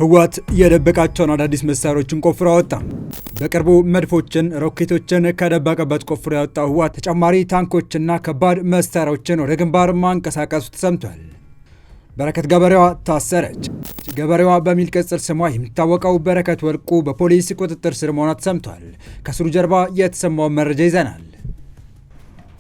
ህወሓት የደበቃቸውን አዳዲስ መሳሪያዎችን ቆፍሮ አወጣ። በቅርቡ መድፎችን፣ ሮኬቶችን ከደበቀበት ቆፍሮ ያወጣው ህወሓት ተጨማሪ ታንኮችና ከባድ መሳሪያዎችን ወደ ግንባር ማንቀሳቀሱ ተሰምቷል። በረከት ገበሬዋ ታሰረች። ገበሬዋ በሚል ቅጽል ስሟ የሚታወቀው በረከት ወርቁ በፖሊስ ቁጥጥር ስር መሆኗ ተሰምቷል። ከስሩ ጀርባ የተሰማውን መረጃ ይዘናል።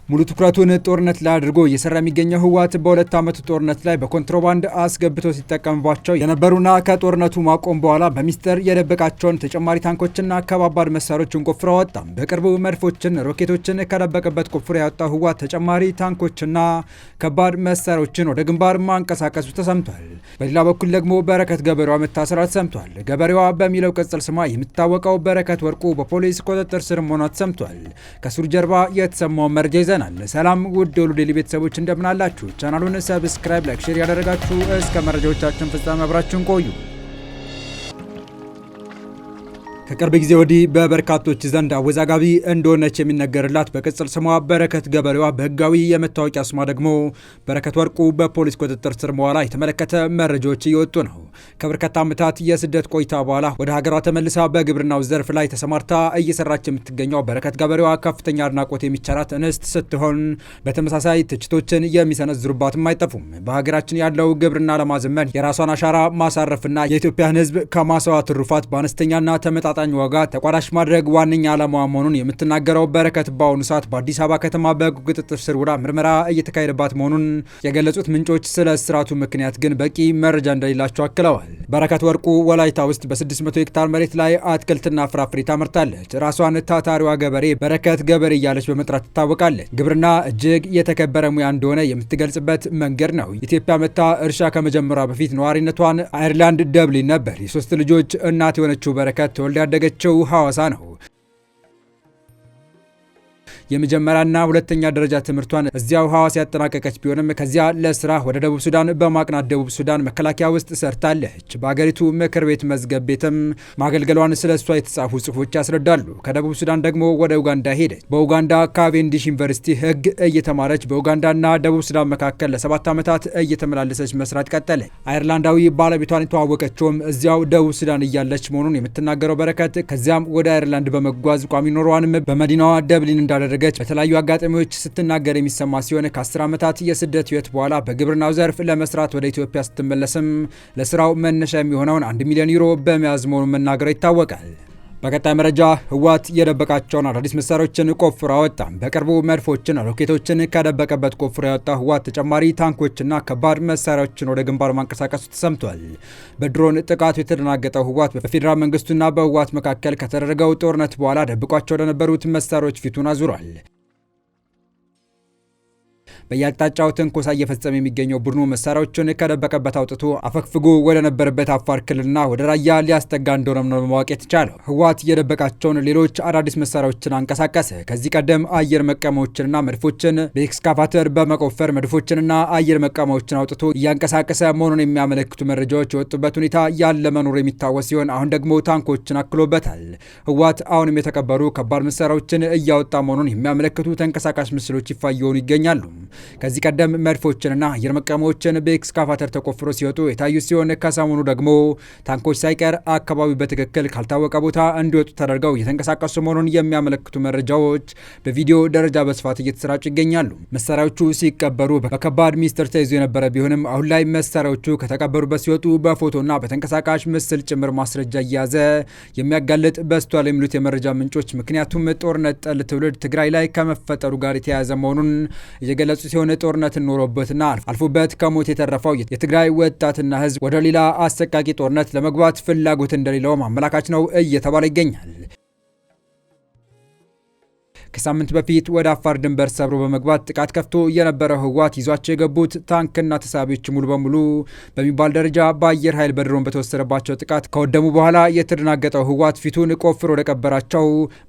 ሙሉ ትኩረቱን ጦርነት ላይ አድርጎ እየሰራ የሚገኘው ህወሓት በሁለት ዓመቱ ጦርነት ላይ በኮንትሮባንድ አስገብቶ ሲጠቀምባቸው የነበሩና ከጦርነቱ ማቆም በኋላ በሚስጥር የደበቃቸውን ተጨማሪ ታንኮችና ከባባድ መሳሪያዎችን ቆፍሮ አወጣ። በቅርቡ መድፎችን፣ ሮኬቶችን ከደበቀበት ቆፍሮ ያወጣው ህወሓት ተጨማሪ ታንኮችና ከባድ መሳሪያዎችን ወደ ግንባር ማንቀሳቀሱ ተሰምቷል። በሌላ በኩል ደግሞ በረከት ገበሬዋ መታሰሯ ተሰምቷል። ገበሬዋ በሚለው ቅጽል ስሟ የምታወቀው በረከት ወርቁ በፖሊስ ቁጥጥር ስር መሆኗ ተሰምቷል። ከሱር ጀርባ የተሰማውን መረጃ ይዘናል። ሰላም ውድ የሁሉ ዴይሊ ቤተሰቦች እንደምን አላችሁ? ቻናሉን ሰብስክራይብ፣ ላይክ፣ ሼር ያደረጋችሁ እስከ መረጃዎቻችን ፍጻሜ አብራችሁን ቆዩ። ከቅርብ ጊዜ ወዲህ በበርካቶች ዘንድ አወዛጋቢ እንደሆነች የሚነገርላት በቅጽል ስሟ በረከት ገበሬዋ በህጋዊ የመታወቂያ ስሟ ደግሞ በረከት ወርቁ በፖሊስ ቁጥጥር ስር መዋላ የተመለከተ መረጃዎች እየወጡ ነው። ከበርካታ ዓመታት የስደት ቆይታ በኋላ ወደ ሀገሯ ተመልሳ በግብርናው ዘርፍ ላይ ተሰማርታ እየሰራች የምትገኘው በረከት ገበሬዋ ከፍተኛ አድናቆት የሚቸራት እንስት ስትሆን በተመሳሳይ ትችቶችን የሚሰነዝሩባትም አይጠፉም። በሀገራችን ያለው ግብርና ለማዘመን የራሷን አሻራ ማሳረፍና የኢትዮጵያን ህዝብ ከማሳዋ ትሩፋት በአነስተኛና ተመጣጣኝ ዋጋ ተቋዳሽ ማድረግ ዋነኛ ዓላማዋ መሆኑን የምትናገረው በረከት በአሁኑ ሰዓት በአዲስ አበባ ከተማ በቁጥጥር ስር ውላ ምርመራ እየተካሄደባት መሆኑን የገለጹት ምንጮች ስለ እስራቱ ምክንያት ግን በቂ መረጃ እንደሌላቸው አክለዋል። በረከት ወርቁ ወላይታ ውስጥ በ600 ሄክታር መሬት ላይ አትክልትና ፍራፍሬ ታመርታለች። ራሷን ታታሪዋ ገበሬ በረከት ገበሬ እያለች በመጥራት ትታወቃለች። ግብርና እጅግ የተከበረ ሙያ እንደሆነ የምትገልጽበት መንገድ ነው። ኢትዮጵያ መታ እርሻ ከመጀመሯ በፊት ነዋሪነቷን አየርላንድ ደብሊን ነበር። የሶስት ልጆች እናት የሆነችው በረከት ተወልዳ ያደገችው ሐዋሳ ነው። የመጀመሪያና ሁለተኛ ደረጃ ትምህርቷን እዚያው ሐዋሳ ያጠናቀቀች ቢሆንም ከዚያ ለስራ ወደ ደቡብ ሱዳን በማቅናት ደቡብ ሱዳን መከላከያ ውስጥ ሰርታለች። በአገሪቱ ምክር ቤት መዝገብ ቤትም ማገልገሏን ስለ እሷ የተጻፉ ጽሑፎች ያስረዳሉ። ከደቡብ ሱዳን ደግሞ ወደ ኡጋንዳ ሄደች። በኡጋንዳ ካቬንዲሽ ዩኒቨርሲቲ ሕግ እየተማረች በኡጋንዳና ደቡብ ሱዳን መካከል ለ7 ዓመታት እየተመላለሰች መስራት ቀጠለች። አየርላንዳዊ ባለቤቷን የተዋወቀችውም እዚያው ደቡብ ሱዳን እያለች መሆኑን የምትናገረው በረከት ከዚያም ወደ አየርላንድ በመጓዝ ቋሚ ኖሯንም በመዲናዋ ደብሊን እንዳደረገች በተለያዩ አጋጣሚዎች ስትናገር የሚሰማ ሲሆን ከ10 ዓመታት የስደት ህይወት በኋላ በግብርናው ዘርፍ ለመስራት ወደ ኢትዮጵያ ስትመለስም ለስራው መነሻ የሚሆነውን 1 ሚሊዮን ዩሮ በመያዝ መሆኑን መናገሯ ይታወቃል። በቀጣይ መረጃ ህወሓት የደበቃቸውን አዳዲስ መሳሪያዎችን ቆፍሮ አወጣ። በቅርቡ መድፎችን፣ ሮኬቶችን ከደበቀበት ቆፍሮ ያወጣው ህወሓት ተጨማሪ ታንኮችና ከባድ መሳሪያዎችን ወደ ግንባር ማንቀሳቀሱ ተሰምቷል። በድሮን ጥቃቱ የተደናገጠው ህወሓት በፌዴራል መንግስቱና በህወሓት መካከል ከተደረገው ጦርነት በኋላ ደብቋቸው ለነበሩት መሳሪያዎች ፊቱን አዙሯል። በየአቅጣጫው ትንኮሳ እየፈጸመ የሚገኘው ቡድኑ መሳሪያዎችን ከደበቀበት አውጥቶ አፈግፍጎ ወደ ነበረበት አፋር ክልልና ወደ ራያ ሊያስጠጋ እንደሆነም ነው ማወቅ የተቻለው። ህወሓት የደበቃቸውን ሌሎች አዳዲስ መሳሪያዎችን አንቀሳቀሰ። ከዚህ ቀደም አየር መቃወሚያዎችንና መድፎችን በኤክስካቫተር በመቆፈር መድፎችንና አየር መቃወሚያዎችን አውጥቶ እያንቀሳቀሰ መሆኑን የሚያመለክቱ መረጃዎች የወጡበት ሁኔታ ያለ መኖሩ የሚታወስ ሲሆን አሁን ደግሞ ታንኮችን አክሎበታል። ህወሓት አሁንም የተቀበሩ ከባድ መሳሪያዎችን እያወጣ መሆኑን የሚያመለክቱ ተንቀሳቃሽ ምስሎች ይፋ እየሆኑ ይገኛሉ። ከዚህ ቀደም መድፎችንና አየር መቃወሚያዎችን በኤክስካቫተር ተቆፍሮ ሲወጡ የታዩ ሲሆን ከሰሞኑ ደግሞ ታንኮች ሳይቀር አካባቢው በትክክል ካልታወቀ ቦታ እንዲወጡ ተደርገው እየተንቀሳቀሱ መሆኑን የሚያመለክቱ መረጃዎች በቪዲዮ ደረጃ በስፋት እየተሰራጩ ይገኛሉ። መሳሪያዎቹ ሲቀበሩ በከባድ ሚስጥር ተይዞ የነበረ ቢሆንም አሁን ላይ መሳሪያዎቹ ከተቀበሩበት ሲወጡ በፎቶና በተንቀሳቃሽ ምስል ጭምር ማስረጃ እየያዘ የሚያጋልጥ በስቷል የሚሉት የመረጃ ምንጮች ምክንያቱም ጦርነት ጠል ትውልድ ትግራይ ላይ ከመፈጠሩ ጋር የተያያዘ መሆኑን እየገለጹ ሲሆን ጦርነትን ኖሮበትና አልፎበት ከሞት የተረፈው የትግራይ ወጣትና ህዝብ ወደ ሌላ አሰቃቂ ጦርነት ለመግባት ፍላጎት እንደሌለው አመላካች ነው እየተባለ ይገኛል። ከሳምንት በፊት ወደ አፋር ድንበር ሰብሮ በመግባት ጥቃት ከፍቶ የነበረው ህወሓት ይዟቸው የገቡት ታንክና ተሳቢዎች ሙሉ በሙሉ በሚባል ደረጃ በአየር ኃይል በድሮን በተወሰደባቸው ጥቃት ከወደሙ በኋላ የተደናገጠው ህወሓት ፊቱን ቆፍሮ ወደ ቀበራቸው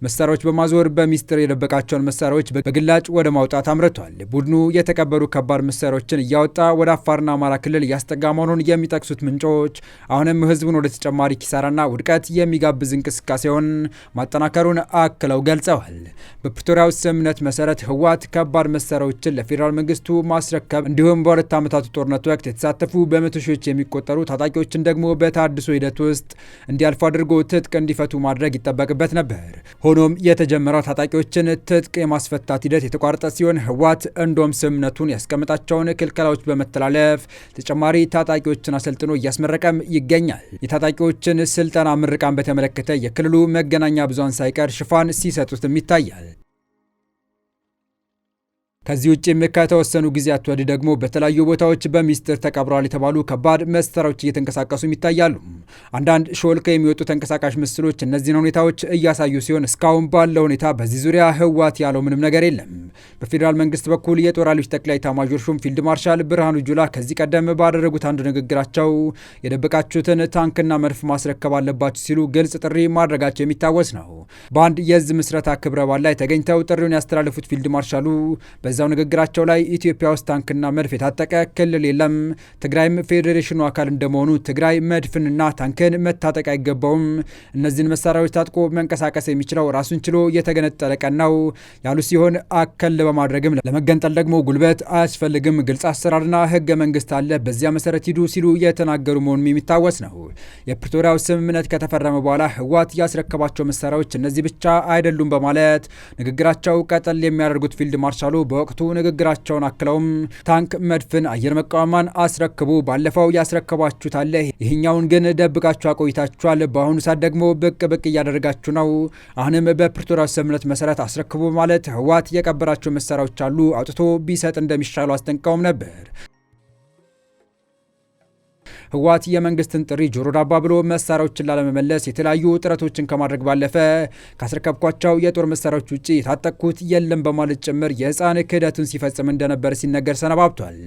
መሳሪያዎች በማዞር በሚስጥር የደበቃቸውን መሳሪያዎች በግላጭ ወደ ማውጣት አምርቷል። ቡድኑ የተቀበሩ ከባድ መሳሪያዎችን እያወጣ ወደ አፋርና አማራ ክልል እያስጠጋ መሆኑን የሚጠቅሱት ምንጮች አሁንም ህዝቡን ወደ ተጨማሪ ኪሳራና ውድቀት የሚጋብዝ እንቅስቃሴውን ማጠናከሩን አክለው ገልጸዋል። በፕሪቶሪያው ስምምነት መሰረት ህወሓት ከባድ መሳሪያዎችን ለፌዴራል መንግስቱ ማስረከብ እንዲሁም በሁለት ዓመታቱ ጦርነት ወቅት የተሳተፉ በመቶ ሺዎች የሚቆጠሩ ታጣቂዎችን ደግሞ በታድሶ ሂደት ውስጥ እንዲያልፉ አድርጎ ትጥቅ እንዲፈቱ ማድረግ ይጠበቅበት ነበር። ሆኖም የተጀመረው ታጣቂዎችን ትጥቅ የማስፈታት ሂደት የተቋረጠ ሲሆን ህወሓት እንደውም ስምምነቱን ያስቀመጣቸውን ክልከላዎች በመተላለፍ ተጨማሪ ታጣቂዎችን አሰልጥኖ እያስመረቀም ይገኛል። የታጣቂዎችን ስልጠና ምርቃን በተመለከተ የክልሉ መገናኛ ብዙሃን ሳይቀር ሽፋን ሲሰጡትም ይታያል። ከዚህ ውጭም ከተወሰኑ ጊዜያት ወዲህ ደግሞ በተለያዩ ቦታዎች በሚስጥር ተቀብረዋል የተባሉ ከባድ መሳሪያዎች እየተንቀሳቀሱ ይታያሉ። አንዳንድ ሾልከው የሚወጡ ተንቀሳቃሽ ምስሎች እነዚህን ሁኔታዎች እያሳዩ ሲሆን እስካሁን ባለው ሁኔታ በዚህ ዙሪያ ህወሓት ያለው ምንም ነገር የለም። በፌዴራል መንግስት በኩል የጦር ኃይሎች ጠቅላይ ኤታማዦር ሹም ፊልድ ማርሻል ብርሃኑ ጁላ ከዚህ ቀደም ባደረጉት አንድ ንግግራቸው የደበቃችሁትን ታንክና መድፍ ማስረከብ አለባችሁ ሲሉ ግልጽ ጥሪ ማድረጋቸው የሚታወስ ነው። በአንድ የእዝ ምስረታ ክብረ በዓል ላይ ተገኝተው ጥሪውን ያስተላለፉት ፊልድ ማርሻሉ በዛው ንግግራቸው ላይ ኢትዮጵያ ውስጥ ታንክና መድፍ የታጠቀ ክልል የለም፣ ትግራይም ፌዴሬሽኑ አካል እንደመሆኑ ትግራይ መድፍንና ታንክን መታጠቅ አይገባውም፣ እነዚህን መሳሪያዎች ታጥቆ መንቀሳቀስ የሚችለው ራሱን ችሎ የተገነጠለ ቀን ነው ያሉ ሲሆን አከል በማድረግም ለመገንጠል ደግሞ ጉልበት አያስፈልግም፣ ግልጽ አሰራርና ህገ መንግስት አለ፣ በዚያ መሰረት ሂዱ ሲሉ የተናገሩ መሆኑም የሚታወስ ነው። የፕሪቶሪያው ስምምነት ከተፈረመ በኋላ ህወሓት ያስረከባቸው መሳሪያዎች እነዚህ ብቻ አይደሉም በማለት ንግግራቸው ቀጠል የሚያደርጉት ፊልድ ማርሻሉ በወቅቱ ንግግራቸውን አክለውም ታንክ፣ መድፍን፣ አየር መቃወሚያን አስረክቡ፣ ባለፈው ያስረከባችሁት አለ፣ ይህኛውን ግን ደብቃችሁ አቆይታችኋል፣ በአሁኑ ሰዓት ደግሞ ብቅ እያደረጋችሁ ነው፣ አሁንም በፕሪቶሪያው ስምምነት መሰረት አስረክቡ ማለት ህወሓት የቀበራቸው መሳሪያዎች አሉ አውጥቶ ቢሰጥ እንደሚሻሉ አስጠንቅቀውም ነበር። ህወሓት የመንግስትን ጥሪ ጆሮ ዳባ ብሎ መሳሪያዎችን ላለመመለስ የተለያዩ ጥረቶችን ከማድረግ ባለፈ ካስረከብኳቸው የጦር መሳሪያዎች ውጭ የታጠቅኩት የለም በማለት ጭምር የህፃን ክህደቱን ሲፈጽም እንደነበር ሲነገር ሰነባብቷል።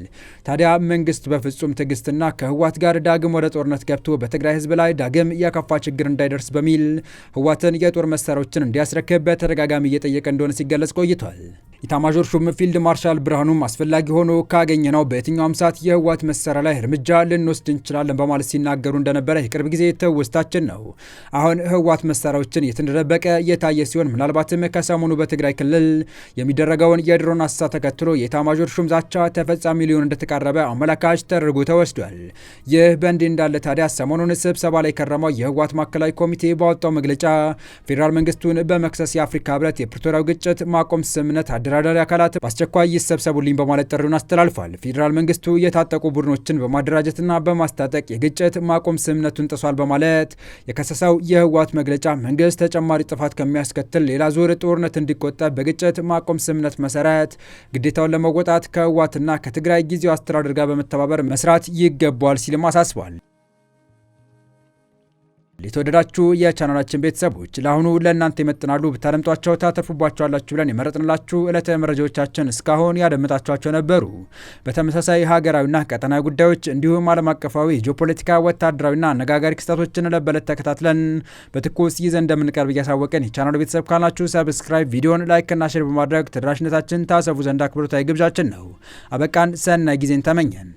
ታዲያ መንግስት በፍጹም ትዕግስትና ከህወሓት ጋር ዳግም ወደ ጦርነት ገብቶ በትግራይ ህዝብ ላይ ዳግም የከፋ ችግር እንዳይደርስ በሚል ህወሓትን የጦር መሳሪያዎችን እንዲያስረክብ በተደጋጋሚ እየጠየቀ እንደሆነ ሲገለጽ ቆይቷል። ኢታማዦር ሹም ፊልድ ማርሻል ብርሃኑም አስፈላጊ ሆኖ ካገኘነው በየትኛውም ሰዓት የህወሓት መሳሪያ ላይ እርምጃ ልንወስድ እንችላለን በማለት ሲናገሩ እንደነበረ የቅርብ ጊዜ ትውስታችን ነው። አሁን ህወሓት መሳሪያዎችን የተደበቀ የታየ ሲሆን ምናልባትም ከሰሞኑ በትግራይ ክልል የሚደረገውን የድሮን አሰሳ ተከትሎ የኢታማዦር ሹም ዛቻ ተፈጻሚ ሊሆን እንደተቃረበ አመላካች ተደርጎ ተወስዷል። ይህ በእንዲህ እንዳለ ታዲያ ሰሞኑን ስብሰባ ላይ ከረመው የህወሓት ማዕከላዊ ኮሚቴ ባወጣው መግለጫ ፌዴራል መንግስቱን በመክሰስ የአፍሪካ ህብረት የፕሪቶሪያው ግጭት ማቆም ስምምነት አደራዳሪ አካላት በአስቸኳይ ይሰብሰቡልኝ በማለት ጥሪውን አስተላልፏል። ፌዴራል መንግስቱ የታጠቁ ቡድኖችን በማደራጀትና በማስታጠቅ የግጭት ማቆም ስምምነቱን ጥሷል በማለት የከሰሰው የህወሓት መግለጫ መንግስት ተጨማሪ ጥፋት ከሚያስከትል ሌላ ዙር ጦርነት እንዲቆጠብ በግጭት ማቆም ስምምነት መሰረት ግዴታውን ለመወጣት ከህወሓትና ከትግራይ ጊዜያዊ አስተዳደር ጋር በመተባበር መስራት ይገባዋል ሲልም አሳስቧል። የተወደዳችሁ የቻናላችን ቤተሰቦች ለአሁኑ ለእናንተ ይመጥናሉ ብታደምጧቸው ታተርፉባቸዋላችሁ ብለን የመረጥንላችሁ ዕለታዊ መረጃዎቻችን እስካሁን ያደመጣችኋቸው ነበሩ። በተመሳሳይ ሀገራዊና ቀጠናዊ ጉዳዮች እንዲሁም ዓለም አቀፋዊ ጂኦፖለቲካ፣ ወታደራዊና አነጋጋሪ ክስተቶችን ለበለት ተከታትለን በትኩስ ይዘን እንደምንቀርብ እያሳወቅን የቻናሉ ቤተሰብ ካላችሁ ሰብስክራይብ፣ ቪዲዮን ላይክና ሼር በማድረግ ተደራሽነታችን ታሰፉ ዘንድ አክብሮታዊ ግብዣችን ነው። አበቃን። ሰናይ ጊዜን ተመኘን።